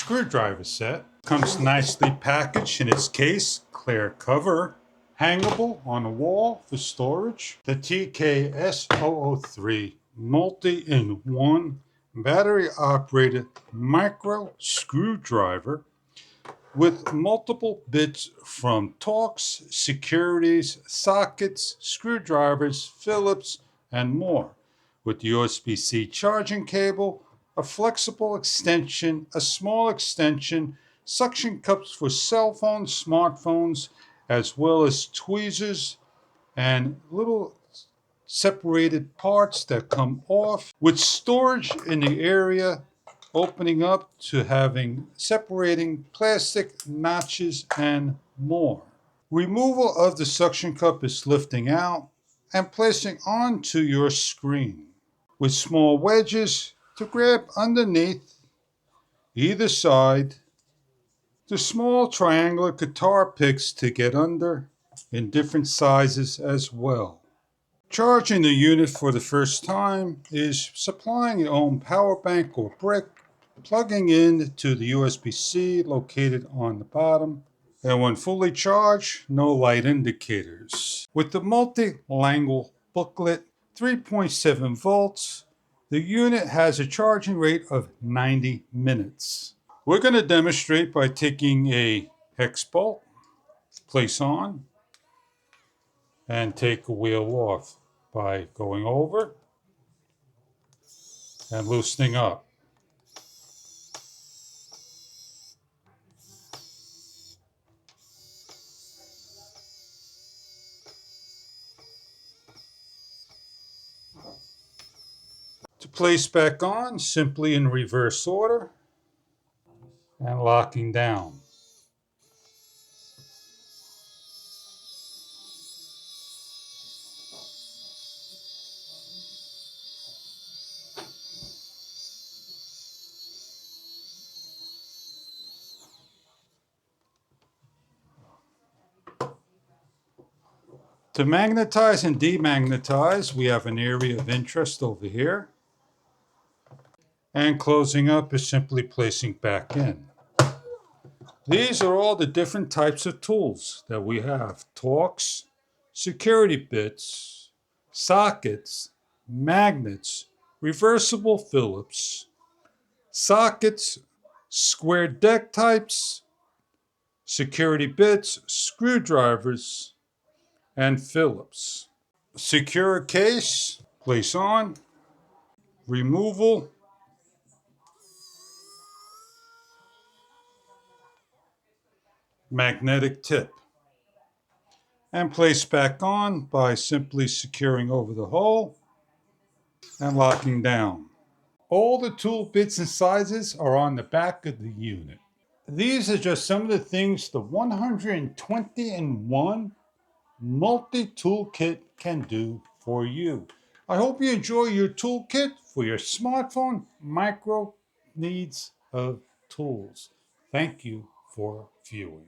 screwdriver set. Comes nicely packaged in its case, clear cover, hangable on the wall for storage. The TKS003 multi-in-one battery operated micro screwdriver with multiple bits from Torx, securities, sockets, screwdrivers, Phillips, and more. With USB-C charging cable, a flexible extension, a small extension, suction cups for cell phones, smartphones, as well as tweezers and little separated parts that come off, with storage in the area opening up to having separating plastic notches and more. Removal of the suction cup is lifting out and placing onto your screen, with small wedges to grab underneath either side, the small triangular guitar picks to get under in different sizes as well. Charging the unit for the first time is supplying your own power bank or brick, plugging in to the USB-C located on the bottom, and when fully charged, no light indicators. With the multilingual booklet, 3.7 volts, the unit has a charging rate of 90 minutes. We're going to demonstrate by taking a hex bolt, place on, and take a wheel off by going over and loosening up. To place back on, simply in reverse order and locking down. To magnetize and demagnetize, we have an area of interest over here. And closing up is simply placing back in. These are all the different types of tools that we have. Torx, security bits, sockets, magnets, reversible Phillips, sockets, square deck types, security bits, screwdrivers, and Phillips. Secure case, place on, removal, magnetic tip, and place back on by simply securing over the hole and locking down. All the tool bits and sizes are on the back of the unit. These are just some of the things the 120-in-1 multi-tool kit can do for you. I hope you enjoy your toolkit for your smartphone micro needs of tools. Thank you for viewing.